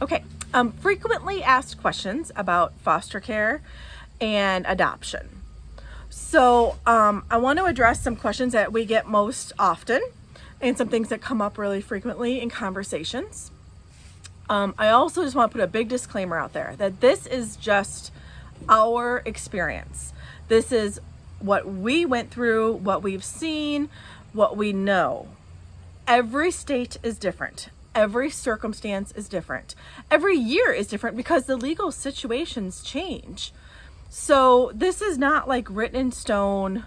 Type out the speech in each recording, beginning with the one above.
Okay, frequently asked questions about foster care and adoption. So I want to address some questions that we get most often and some things that come up really frequently in conversations. I also just want to put a big disclaimer out there that this is just our experience. This is what we went through, what we've seen, what we know. Every state is different. Every circumstance is different. Every year is different because the legal situations change. So this is not like written in stone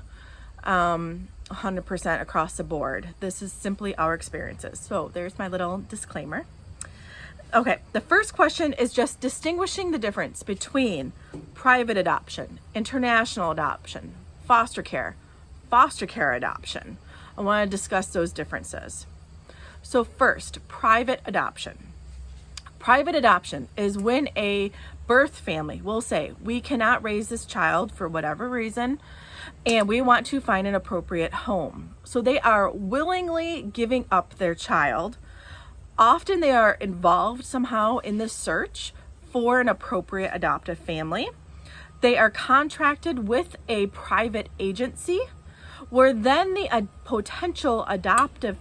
100% across the board. This is simply our experiences. So there's my little disclaimer. Okay, the first question is just distinguishing the difference between private adoption, international adoption, foster care adoption. I want to discuss those differences. So first, private adoption. Private adoption is when a birth family will say, we cannot raise this child for whatever reason, and we want to find an appropriate home. So they are willingly giving up their child. Often they are involved somehow in the search for an appropriate adoptive family. They are contracted with a private agency where then the potential adoptive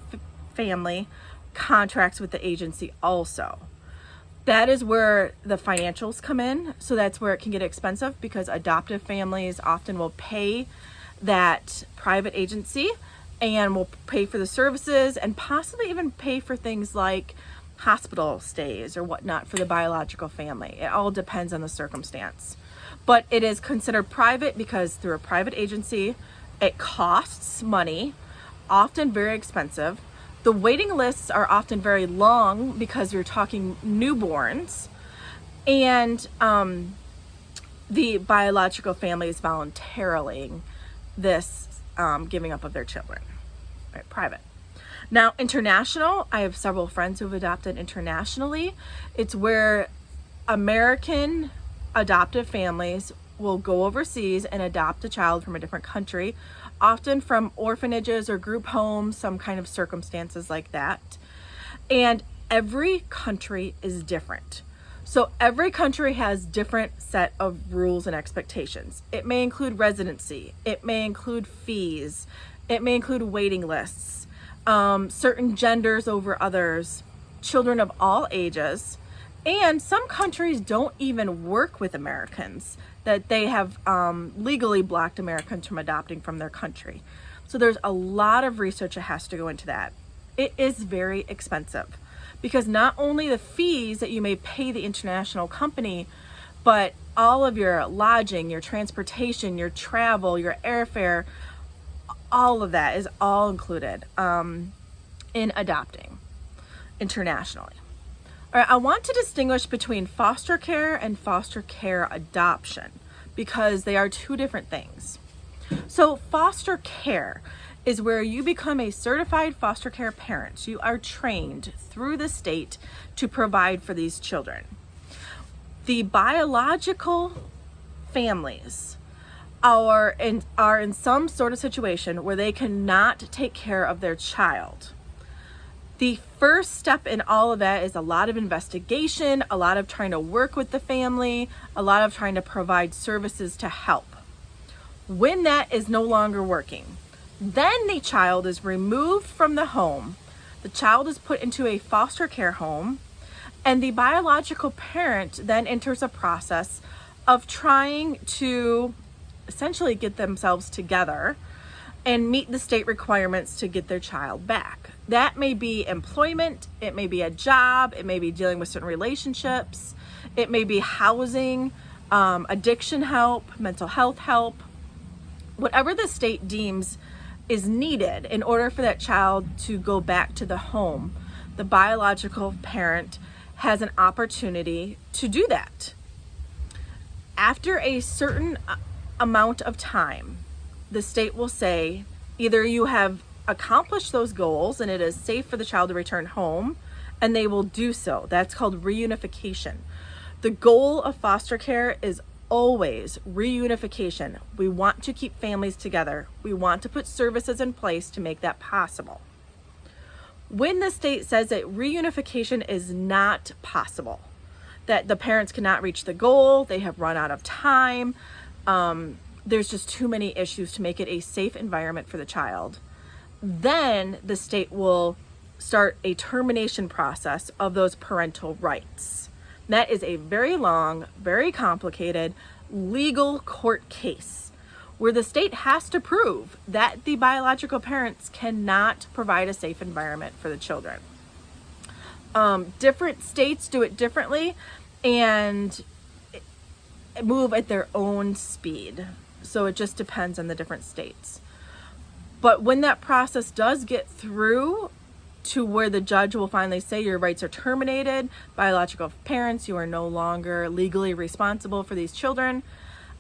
family contracts with the agency also. That is where the financials come in. So that's where it can get expensive because adoptive families often will pay that private agency and will pay for the services and possibly even pay for things like hospital stays or whatnot for the biological family. It all depends on the circumstance. But it is considered private because through a private agency, it costs money, often very expensive. The waiting lists are often very long because you're talking newborns, and the biological family is voluntarily this giving up of their children. Right, private. Now, international, I have several friends who have adopted internationally. It's where American adoptive families will go overseas and adopt a child from a different country, often from orphanages or group homes, some kind of circumstances like that. And every country is different. So every country has different set of rules and expectations. It may include residency. It may include fees. It may include waiting lists, certain genders over others, children of all ages. And some countries don't even work with Americans, that they have legally blocked Americans from adopting from their country. So there's a lot of research that has to go into that. It is very expensive because not only the fees that you may pay the international company, but all of your lodging, your transportation, your travel, your airfare, all of that is all included in adopting internationally. All right, I want to distinguish between foster care and foster care adoption because they are two different things. So foster care is where you become a certified foster care parent. You are trained through the state to provide for these children. The biological families are in some sort of situation where they cannot take care of their child. The first step in all of that is a lot of investigation, a lot of trying to work with the family, a lot of trying to provide services to help. When that is no longer working, then the child is removed from the home. The child is put into a foster care home, and the biological parent then enters a process of trying to essentially get themselves together and meet the state requirements to get their child back. That may be employment, it may be a job, it may be dealing with certain relationships, it may be housing, addiction help, mental health help, whatever the state deems is needed in order for that child to go back to the home. The biological parent has an opportunity to do that. After a certain amount of time, the state will say either you have accomplished those goals and it is safe for the child to return home, and they will do so. That's called reunification. The goal of foster care is always reunification. We want to keep families together. We want to put services in place to make that possible. When the state says that reunification is not possible, that the parents cannot reach the goal, they have run out of time, there's just too many issues to make it a safe environment for the child, then the state will start a termination process of those parental rights. That is a very long, very complicated legal court case where the state has to prove that the biological parents cannot provide a safe environment for the children. Different states do it differently and move at their own speed. So it just depends on the different states. But when that process does get through to where the judge will finally say your rights are terminated, biological parents, you are no longer legally responsible for these children,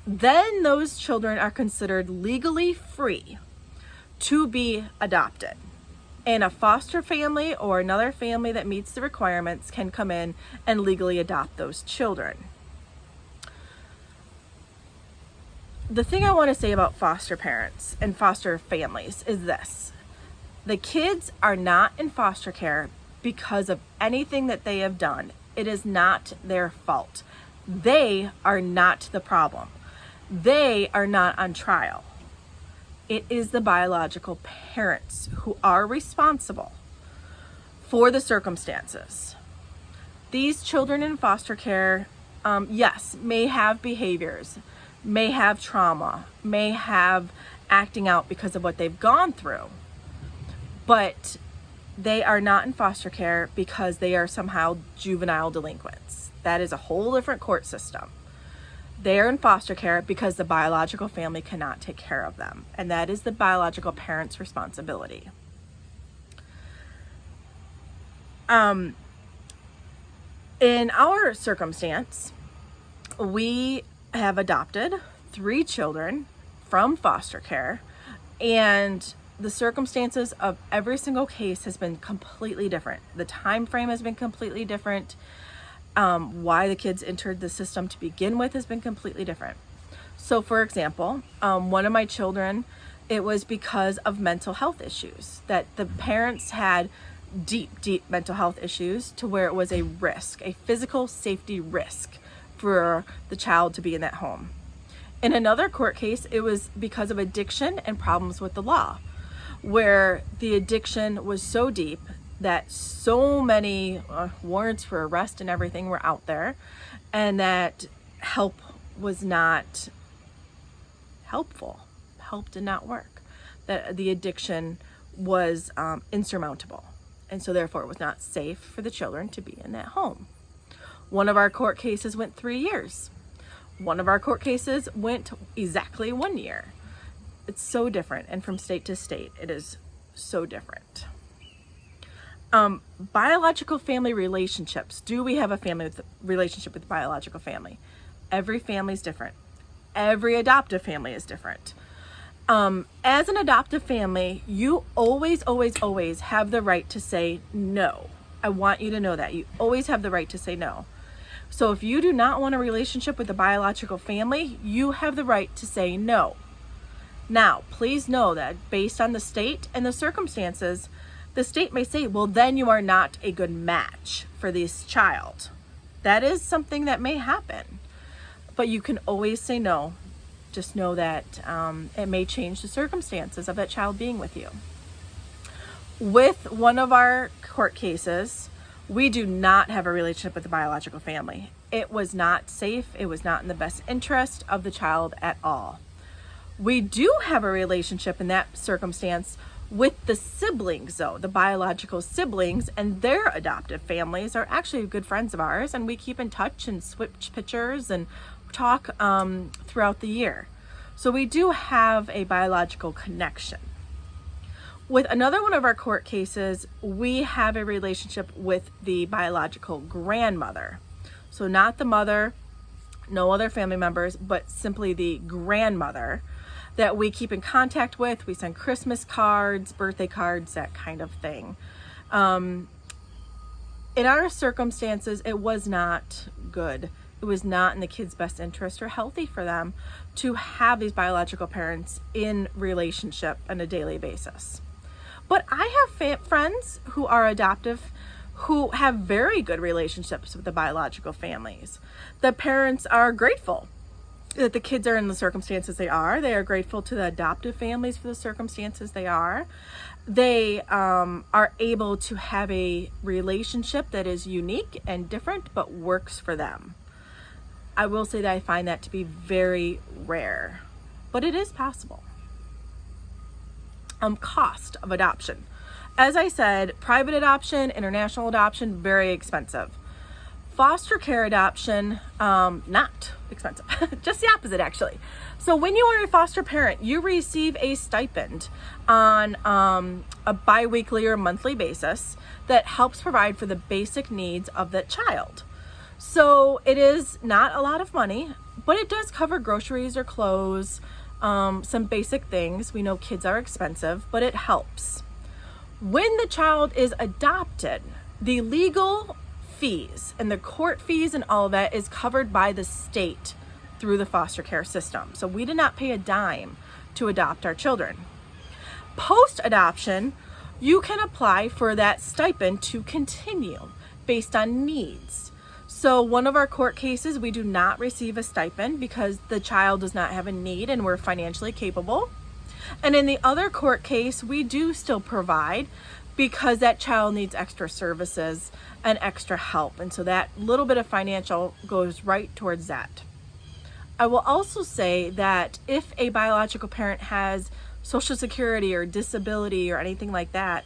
then those children are considered legally free to be adopted. And a foster family or another family that meets the requirements can come in and legally adopt those children. The thing I want to say about foster parents and foster families is this. The kids are not in foster care because of anything that they have done. It is not their fault. They are not the problem. They are not on trial. It is the biological parents who are responsible for the circumstances. These children in foster care, yes, may have behaviors, may have trauma, may have acting out because of what they've gone through, but they are not in foster care because they are somehow juvenile delinquents. That is a whole different court system. They are in foster care because the biological family cannot take care of them, and that is the biological parent's responsibility. In our circumstance, we have adopted 3 children from foster care, and the circumstances of every single case has been completely different. The time frame has been completely different. Why the kids entered the system to begin with has been completely different. So for example, one of my children, it was because of mental health issues, that the parents had deep mental health issues to where it was a risk, a physical safety risk for the child to be in that home. In another court case, it was because of addiction and problems with the law, where the addiction was so deep that so many warrants for arrest and everything were out there, and that help was not helpful. Help did not work. That the addiction was insurmountable, and so therefore it was not safe for the children to be in that home. One of our court cases went 3 years. One of our court cases went exactly 1 year. It's so different, and from state to state, it is so different. Biological family relationships. Do we have a relationship with the biological family? Every family is different. Every adoptive family is different. As an adoptive family, you always have the right to say no. I want you to know that. You always have the right to say no. So if you do not want a relationship with the biological family, you have the right to say no. Now, please know that based on the state and the circumstances, the state may say, well, then you are not a good match for this child. That is something that may happen, but you can always say no. Just know that it may change the circumstances of that child being with you. With one of our court cases, we do not have a relationship with the biological family. It was not safe. It was not in the best interest of the child at all. We do have a relationship in that circumstance with the siblings, though. The biological siblings and their adoptive families are actually good friends of ours, and we keep in touch and switch pictures and talk throughout the year. So we do have a biological connection. With another one of our court cases, we have a relationship with the biological grandmother. So not the mother, no other family members, but simply the grandmother that we keep in contact with. We send Christmas cards, birthday cards, that kind of thing. In our circumstances, it was not good. It was not in the kids' best interest or healthy for them to have these biological parents in relationship on a daily basis. But I have friends who are adoptive who have very good relationships with the biological families. The parents are grateful that the kids are in the circumstances they are. They are grateful to the adoptive families for the circumstances they are. They are able to have a relationship that is unique and different, but works for them. I will say that I find that to be very rare, but it is possible. Cost of adoption. As I said, private adoption, international adoption, very expensive. Foster care adoption, not expensive, just the opposite actually. So when you are a foster parent, you receive a stipend on a bi-weekly or monthly basis that helps provide for the basic needs of that child. So it is not a lot of money, but it does cover groceries or clothes, some basic things. We know kids are expensive, but it helps. When the child is adopted, the legal fees and the court fees and all of that is covered by the state through the foster care system. So we did not pay a dime to adopt our children. Post-adoption, you can apply for that stipend to continue based on needs. So one of our court cases, we do not receive a stipend because the child does not have a need and we're financially capable. And in the other court case, we do still provide because that child needs extra services and extra help. And so that little bit of financial goes right towards that. I will also say that if a biological parent has Social Security or disability or anything like that,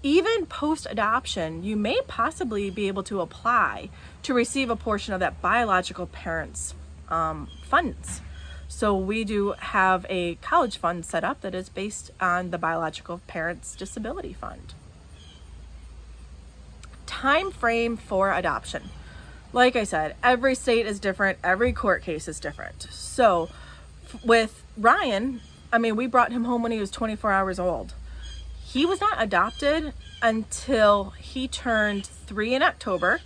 even post-adoption, you may possibly be able to apply to receive a portion of that biological parent's funds. So we do have a college fund set up that is based on the biological parent's disability fund. Time frame for adoption. Like I said, every state is different, every court case is different. So with Ryan, we brought him home when he was 24 hours old. He was not adopted until he turned 3 in October,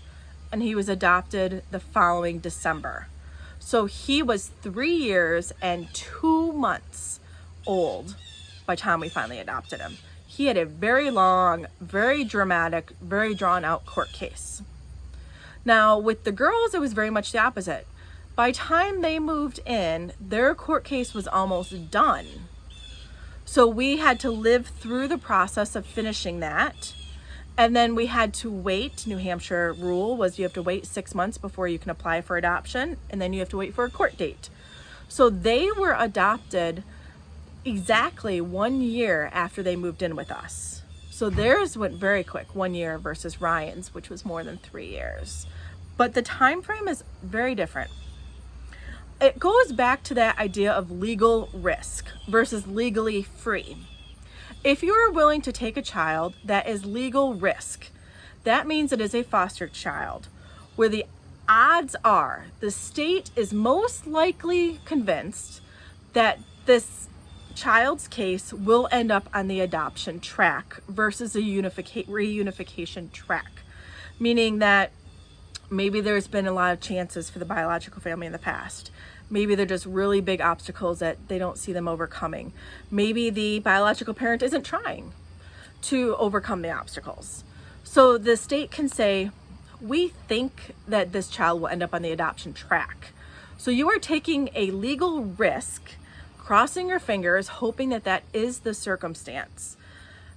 and he was adopted the following December. So he was 3 years and 2 months old by the time we finally adopted him. He had a very long, very dramatic, very drawn out court case. Now with the girls, it was very much the opposite. By the time they moved in, their court case was almost done. So we had to live through the process of finishing that. And then we had to wait. New Hampshire rule was you have to wait 6 months before you can apply for adoption. And then you have to wait for a court date. So they were adopted exactly 1 year after they moved in with us. So theirs went very quick, 1 year versus Ryan's, which was more than 3 years. But the time frame is very different. It goes back to that idea of legal risk versus legally free. If you are willing to take a child that is legal risk, that means it is a foster child where the odds are the state is most likely convinced that this child's case will end up on the adoption track versus a reunification track, meaning that maybe there's been a lot of chances for the biological family in the past. Maybe they're just really big obstacles that they don't see them overcoming. Maybe the biological parent isn't trying to overcome the obstacles. So the state can say, we think that this child will end up on the adoption track. So you are taking a legal risk, crossing your fingers, hoping that that is the circumstance,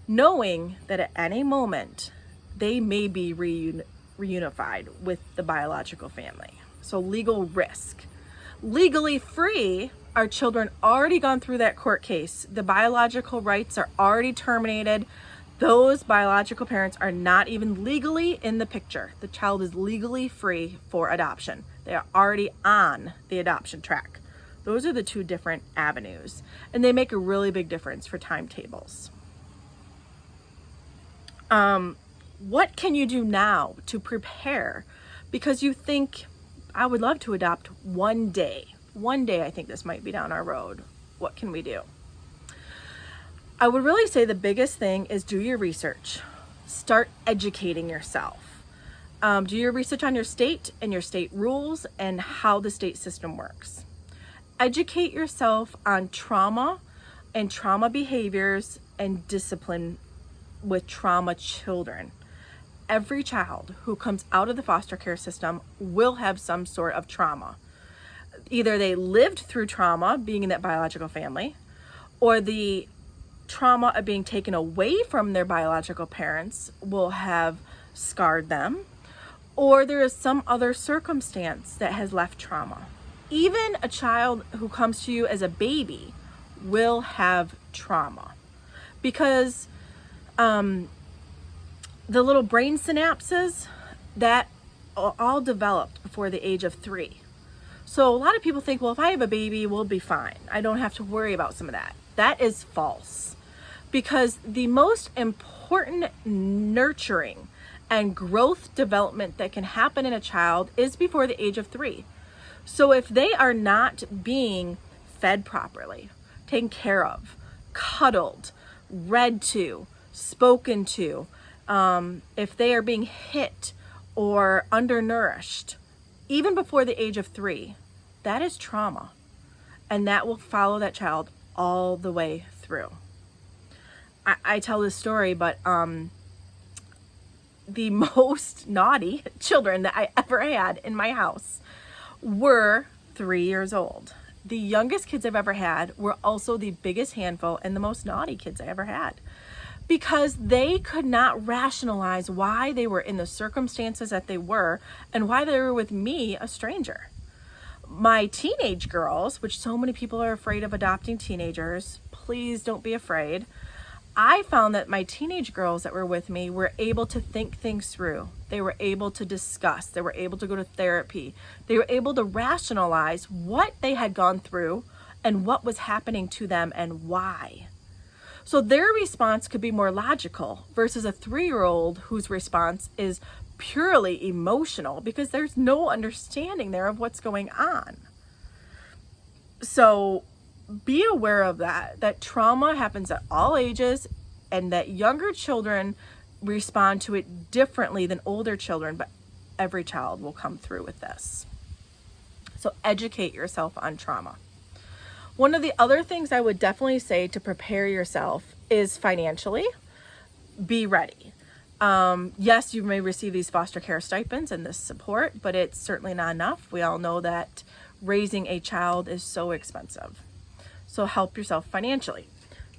knowing that at any moment they may be reunified with the biological family. So legal risk. Legally free, our children already gone through that court case. The biological rights are already terminated. Those biological parents are not even legally in the picture. The child is legally free for adoption. They are already on the adoption track. Those are the two different avenues, and they make a really big difference for timetables. What can you do now to prepare? Because you think, I would love to adopt one day. One day I think this might be down our road. What can we do? I would really say the biggest thing is do your research. Start educating yourself. Do your research on your state and your state rules and how the state system works. Educate yourself on trauma and trauma behaviors and discipline with trauma children. Every child who comes out of the foster care system will have some sort of trauma. Either they lived through trauma being in that biological family, or the trauma of being taken away from their biological parents will have scarred them, or there is some other circumstance that has left trauma. Even a child who comes to you as a baby will have trauma, because the little brain synapses that are all developed before the age of 3. So a lot of people think, well, if I have a baby, we'll be fine. I don't have to worry about some of that. That is false, because the most important nurturing and growth development that can happen in a child is before the age of 3. So if they are not being fed properly, taken care of, cuddled, read to, spoken to, if they are being hit or undernourished, even before the age of 3, that is trauma. And that will follow that child all the way through. I tell this story, but the most naughty children that I ever had in my house were 3 years old. The youngest kids I've ever had were also the biggest handful and the most naughty kids I ever had, because they could not rationalize why they were in the circumstances that they were and why they were with me, a stranger. My teenage girls, which so many people are afraid of adopting teenagers, please don't be afraid. I found that my teenage girls that were with me were able to think things through. They were able to discuss. They were able to go to therapy. They were able to rationalize what they had gone through and what was happening to them and why. So their response could be more logical versus a 3-year-old whose response is purely emotional, because there's no understanding there of what's going on. So be aware of that trauma happens at all ages, and that younger children respond to it differently than older children, but every child will come through with this. So educate yourself on trauma. One of the other things I would definitely say to prepare yourself is financially, be ready. Yes, you may receive these foster care stipends and this support, but it's certainly not enough. We all know that raising a child is so expensive. So help yourself financially.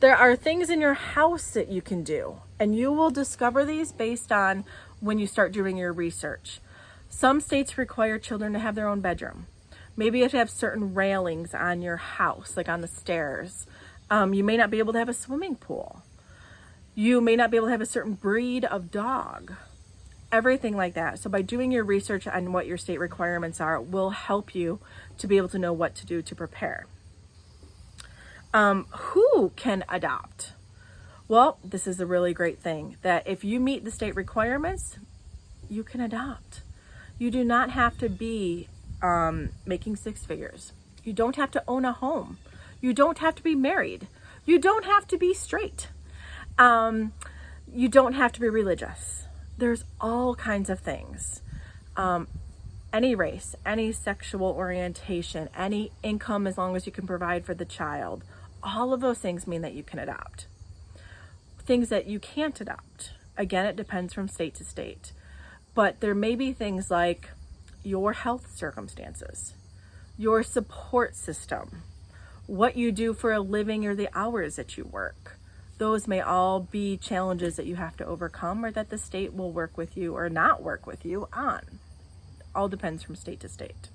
There are things in your house that you can do, and you will discover these based on when you start doing your research. Some states require children to have their own bedroom. Maybe you have to have certain railings on your house, like on the stairs. You may not be able to have a swimming pool. You may not be able to have a certain breed of dog. Everything like that. So by doing your research on what your state requirements are will help you to be able to know what to do to prepare. Who can adopt? Well, this is a really great thing, that if you meet the state requirements, you can adopt. You do not have to be making 6 figures. You don't have to own a home. You don't have to be married. You don't have to be straight. You don't have to be religious. There's all kinds of things. Any race, any sexual orientation, any income, as long as you can provide for the child. All of those things mean that you can adopt. Things that you can't adopt, again, it depends from state to state. But there may be things like your health circumstances, your support system, what you do for a living, or the hours that you work. Those may all be challenges that you have to overcome, or that the state will work with you or not work with you on. All depends from state to state.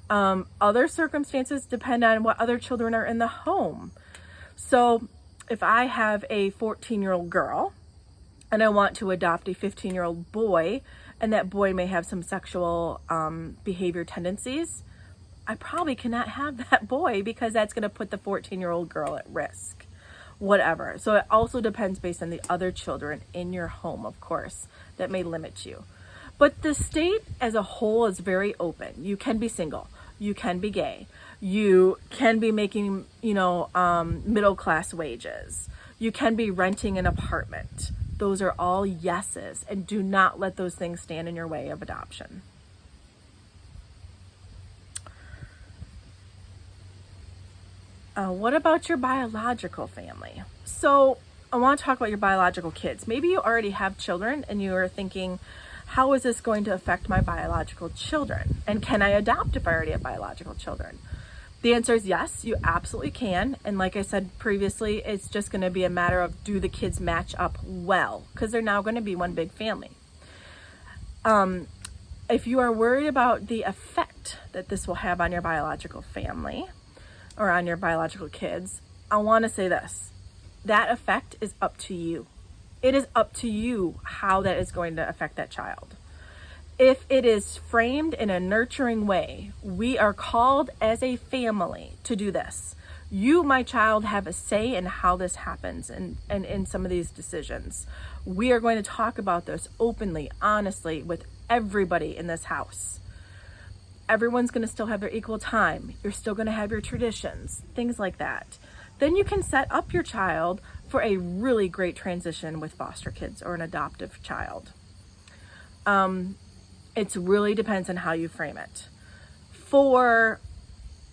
Other circumstances depend on what other children are in the home. So if I have a 14-year-old girl and I want to adopt a 15-year-old boy, and that boy may have some sexual behavior tendencies, I probably cannot have that boy, because that's going to put the 14-year-old girl at risk. Whatever. So it also depends based on the other children in your home, of course, that may limit you. But the state as a whole is very open. You can be single. You can be gay. You can be making, middle class wages. You can be renting an apartment. Those are all yeses, and do not let those things stand in your way of adoption. What about your biological family? So I want to talk about your biological kids. Maybe you already have children and you are thinking, how is this going to affect my biological children? And can I adopt if I already have biological children? The answer is yes, you absolutely can. And like I said previously, it's just going to be a matter of, do the kids match up well? Because they're now going to be one big family. If you are worried about the effect that this will have on your biological family or on your biological kids, I want to say this. That effect is up to you. It is up to you how that is going to affect that child. If it is framed in a nurturing way, we are called as a family to do this. You, my child, have a say in how this happens and in some of these decisions. We are going to talk about this openly, honestly, with everybody in this house. Everyone's going to still have their equal time. You're still going to have your traditions, things like that. Then you can set up your child for a really great transition with foster kids or an adoptive child. It really depends on how you frame it. For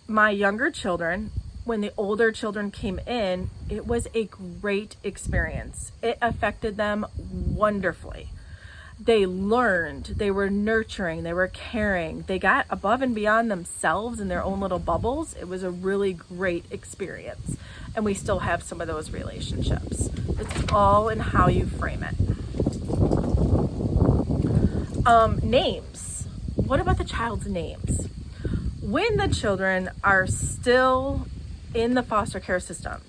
my younger children, when the older children came in, it was a great experience. It affected them wonderfully. They learned, they were nurturing, they were caring, they got above and beyond themselves in their own little bubbles. It was a really great experience. And we still have some of those relationships. It's all in how you frame it. Names. What about the child's names? When the children are still in the foster care system,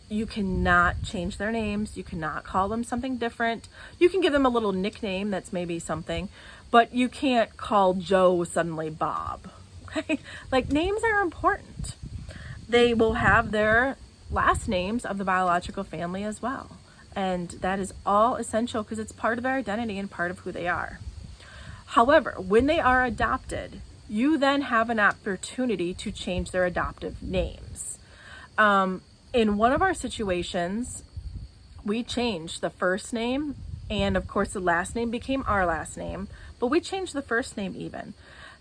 you cannot change their names. You cannot call them something different. You can give them a little nickname that's maybe something, but you can't call Joe suddenly Bob. Okay? Like, names are important. They will have their last names of the biological family as well. And that is all essential because it's part of their identity and part of who they are. However, when they are adopted, you then have an opportunity to change their adoptive names. In one of our situations, we changed the first name, and of course the last name became our last name, but we changed the first name even.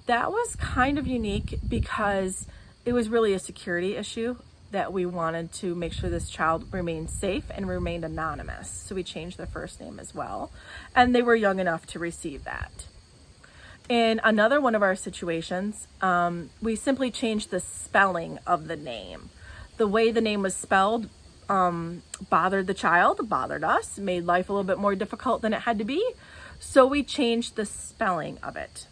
That was kind of unique because it was really a security issue that we wanted to make sure this child remained safe and remained anonymous. So we changed the first name as well, and they were young enough to receive that. In another one of our situations, we simply changed the spelling of the name. The way the name was spelled bothered the child, bothered us, made life a little bit more difficult than it had to be. So we changed the spelling of it.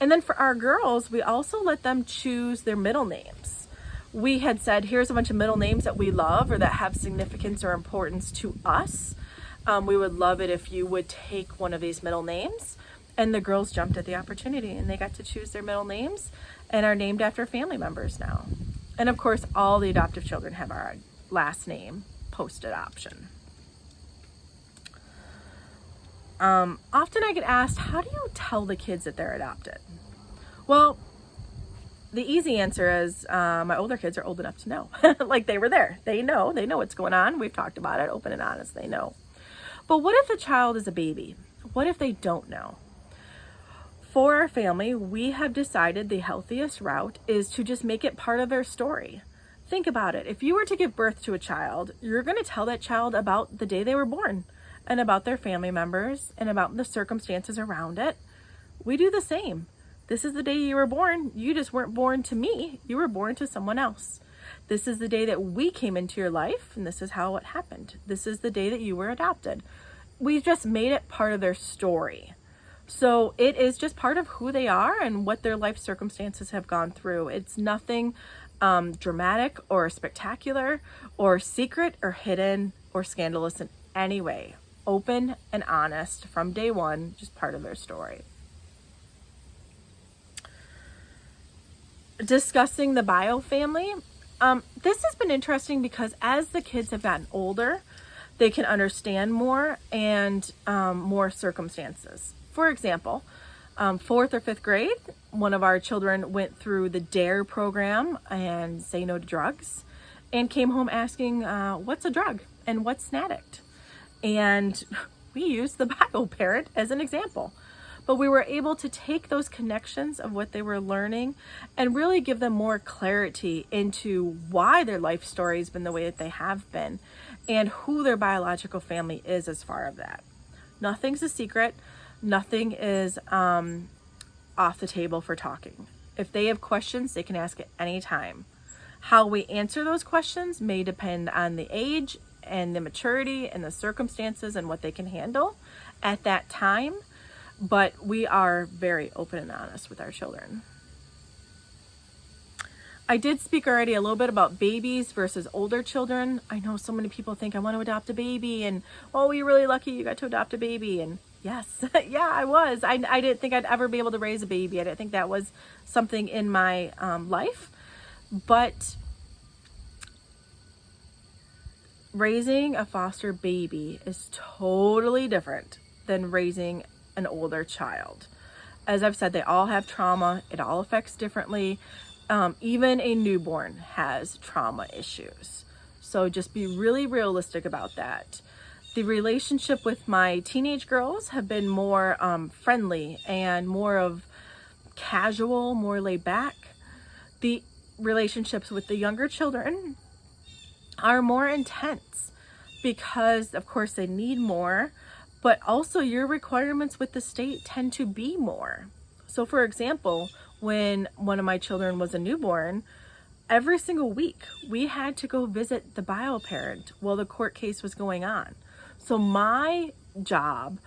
And then for our girls, we also let them choose their middle names. We had said, here's a bunch of middle names that we love or that have significance or importance to us. We would love it if you would take one of these middle names. And the girls jumped at the opportunity and they got to choose their middle names and are named after family members now. And of course, all the adoptive children have our last name post-adoption. Often I get asked, how do you tell the kids that they're adopted? Well, the easy answer is my older kids are old enough to know. Like, they were there. They know what's going on. We've talked about it, open and honest, they know. But what if the child is a baby? What if they don't know? For our family, we have decided the healthiest route is to just make it part of their story. Think about it. If you were to give birth to a child, you're going to tell that child about the day they were born and about their family members and about the circumstances around it. We do the same. This is the day you were born. You just weren't born to me. You were born to someone else. This is the day that we came into your life, and this is how it happened. This is the day that you were adopted. We've just made it part of their story. So it is just part of who they are and what their life circumstances have gone through. It's nothing dramatic or spectacular or secret or hidden or scandalous in any way. Open and honest from day one, just part of their story. Discussing the bio family. This has been interesting because as the kids have gotten older, they can understand more and more circumstances. For example, 4th or 5th grade, one of our children went through the DARE program and Say No to Drugs and came home asking, what's a drug and what's an addict? And we used the bio parent as an example. But we were able to take those connections of what they were learning and really give them more clarity into why their life story has been the way that they have been. and who their biological family is as far as that. Nothing's a secret. Nothing is off the table for talking. If they have questions, they can ask at any time. How we answer those questions may depend on the age and the maturity and the circumstances and what they can handle at that time, but we are very open and honest with our children. I did speak already a little bit about babies versus older children. I know so many people think I want to adopt a baby, and oh, you're really lucky you got to adopt a baby. And yes, yeah, I was. I didn't think I'd ever be able to raise a baby. I didn't think that was something in my life. But raising a foster baby is totally different than raising an older child. As I've said, they all have trauma. It all affects differently. Even a newborn has trauma issues. So just be really realistic about that. The relationship with my teenage girls have been more friendly and more of casual, more laid back. The relationships with the younger children are more intense because, of course, they need more, but also your requirements with the state tend to be more. So, for example, when one of my children was a newborn, every single week we had to go visit the bio parent while the court case was going on. So my job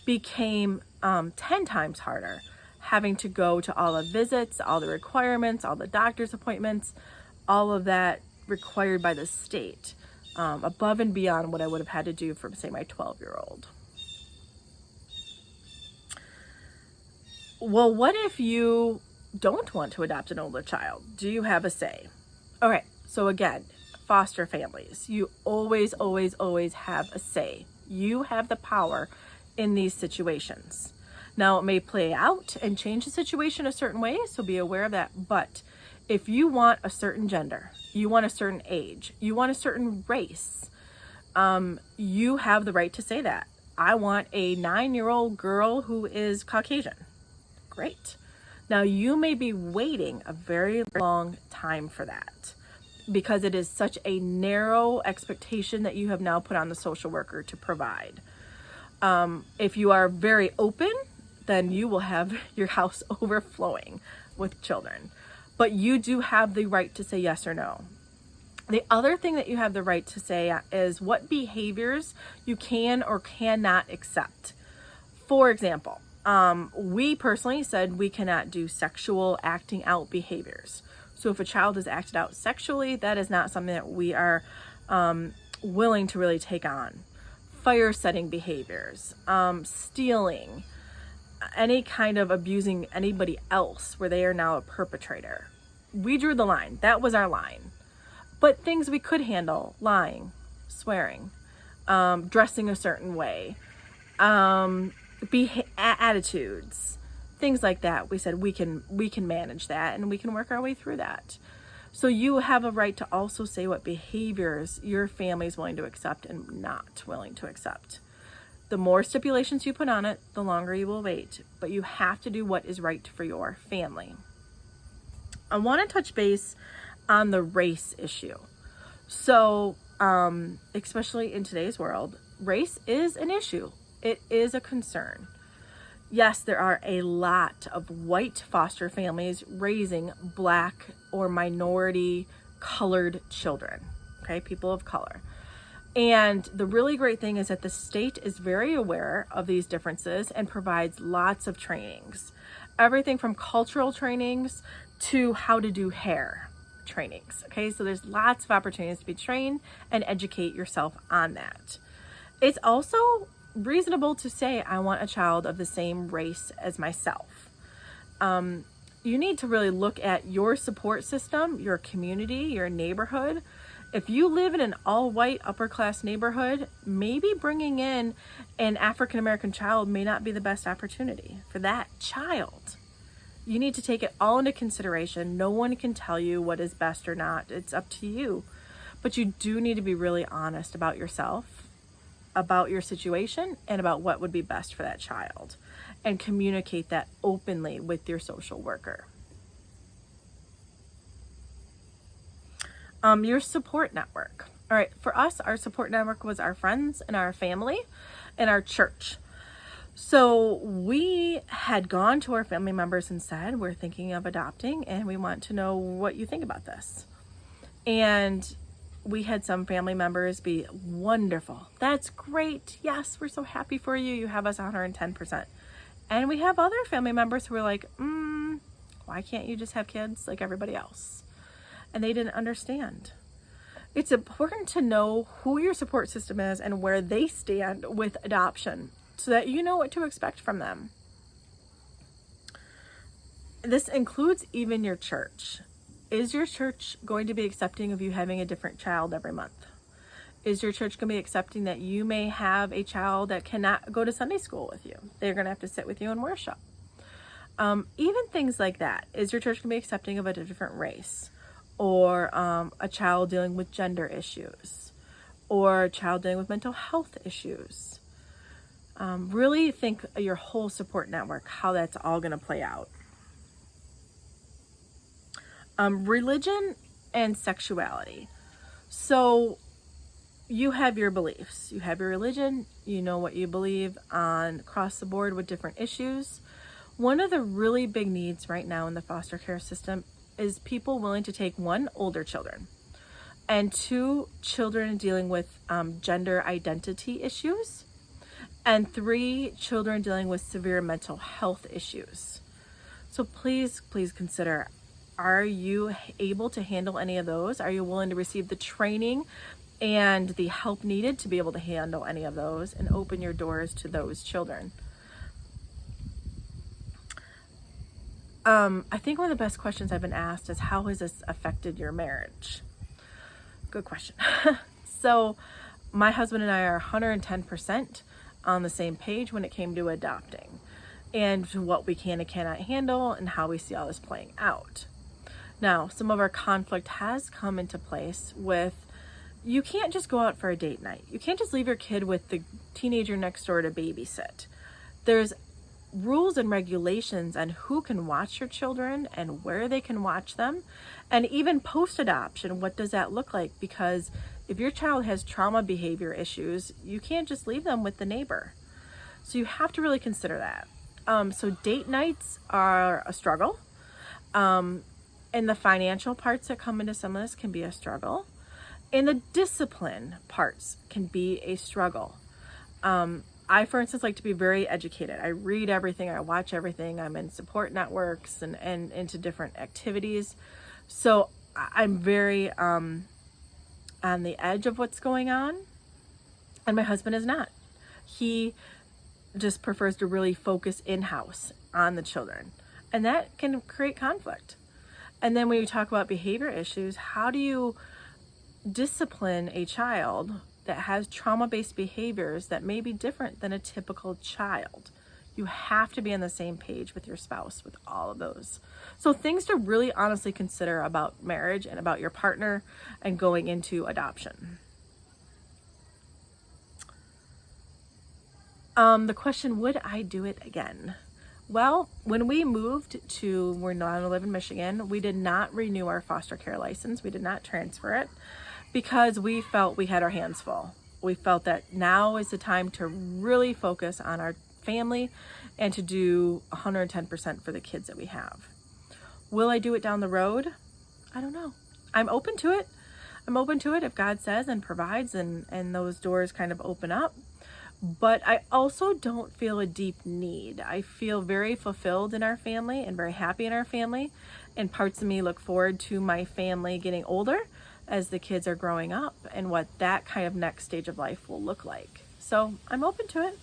became 10 times harder, having to go to all the visits, all the requirements, all the doctor's appointments, all of that required by the state, above and beyond what I would have had to do for, say, my 12-year-old. Well, what if you don't want to adopt an older child? Do you have a say? Okay, so again, foster families, you always have a say. You have the power in these situations. Now, it may play out and change the situation a certain way, so be aware of that. But if you want a certain gender, you want a certain age, you want a certain race, you have the right to say that. I want a 9-year-old girl who is Caucasian. Great. Now, you may be waiting a very long time for that because it is such a narrow expectation that you have now put on the social worker to provide. If you are very open, then you will have your house overflowing with children. But you do have the right to say yes or no. The other thing that you have the right to say is what behaviors you can or cannot accept. For example, we personally said we cannot do sexual acting out behaviors. So if a child is acted out sexually, that is not something that we are willing to really take on. Fire setting behaviors, stealing, any kind of abusing anybody else where they are now a perpetrator. We drew the line. That was our line. But things we could handle: lying, swearing, dressing a certain way, attitudes, things like that. We said we can manage that and we can work our way through that. So you have a right to also say what behaviors your family is willing to accept and not willing to accept. The more stipulations you put on it, the longer you will wait. But you have to do what is right for your family. I want to touch base on the race issue. So, especially in today's world, race is an issue. It is a concern. Yes, there are a lot of white foster families raising Black or minority colored children, okay, people of color. And the really great thing is that the state is very aware of these differences and provides lots of trainings. Everything from cultural trainings to how to do hair trainings, okay? So there's lots of opportunities to be trained and educate yourself on that. It's also reasonable to say, I want a child of the same race as myself. You need to really look at your support system, your community, your neighborhood. If you live in an all-white, upper-class neighborhood, maybe bringing in an African-American child may not be the best opportunity for that child. You need to take it all into consideration. No one can tell you what is best or not. It's up to you. But you do need to be really honest about yourself, about your situation, and about what would be best for that child, and communicate that openly with your social worker. Your support network. All right, for us, our support network was our friends and our family and our church. So we had gone to our family members and said, we're thinking of adopting and we want to know what you think about this. And we had some family members be wonderful. That's great. Yes, we're so happy for you. You have us 110%. And we have other family members who were like, why can't you just have kids like everybody else? And they didn't understand. It's important to know who your support system is and where they stand with adoption so that you know what to expect from them. This includes even your church. Is your church going to be accepting of you having a different child every month? Is your church going to be accepting that you may have a child that cannot go to Sunday school with you? They're going to have to sit with you and worship. Even things like that. Is your church going to be accepting of a different race? Or a child dealing with gender issues? Or a child dealing with mental health issues? Really think your whole support network, how that's all going to play out. Religion and sexuality. So you have your beliefs, you have your religion, you know what you believe on across the board with different issues. One of the really big needs right now in the foster care system is people willing to take 1, older children, and 2, children dealing with gender identity issues, and 3, children dealing with severe mental health issues. So please consider, are you able to handle any of those? Are you willing to receive the training and the help needed to be able to handle any of those and open your doors to those children? I think one of the best questions I've been asked is, how has this affected your marriage? Good question. So my husband and I are 110% on the same page when it came to adopting and what we can and cannot handle and how we see all this playing out. Now, some of our conflict has come into place with, you can't just go out for a date night. You can't just leave your kid with the teenager next door to babysit. There's rules and regulations on who can watch your children and where they can watch them. And even post-adoption, what does that look like? Because if your child has trauma behavior issues, you can't just leave them with the neighbor. So you have to really consider that. So date nights are a struggle. And the financial parts that come into some of this can be a struggle. And the discipline parts can be a struggle. I, for instance, like to be very educated. I read everything, I watch everything. I'm in support networks and into different activities. So I'm very on the edge of what's going on. And my husband is not. He just prefers to really focus in-house on the children. And that can create conflict. And then when you talk about behavior issues, how do you discipline a child that has trauma-based behaviors that may be different than a typical child? You have to be on the same page with your spouse with all of those. So things to really honestly consider about marriage and about your partner and going into adoption. The question, would I do it again? Well, when we moved to, we're now live in Michigan, we did not renew our foster care license. We did not transfer it because we felt we had our hands full. We felt that now is the time to really focus on our family and to do 110% for the kids that we have. Will I do it down the road? I don't know. I'm open to it. I'm open to it if God says and provides and those doors kind of open up. But I also don't feel a deep need. I feel very fulfilled in our family and very happy in our family. And parts of me look forward to my family getting older as the kids are growing up and what that kind of next stage of life will look like. So I'm open to it.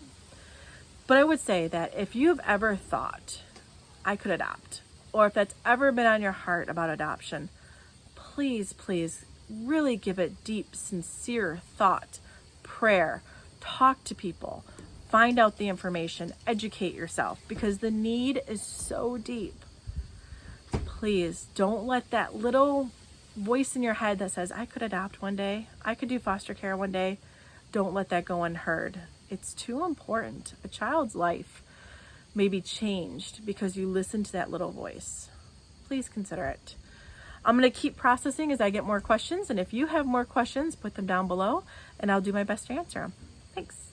But I would say that if you've ever thought I could adopt, or if that's ever been on your heart about adoption, please really give it deep, sincere thought, prayer. Talk to people, find out the information, educate yourself, because the need is so deep. Please don't let that little voice in your head that says, I could adopt one day, I could do foster care one day, don't let that go unheard. It's too important. A child's life may be changed because you listen to that little voice. Please consider it. I'm going to keep processing as I get more questions. And if you have more questions, put them down below and I'll do my best to answer them. Thanks.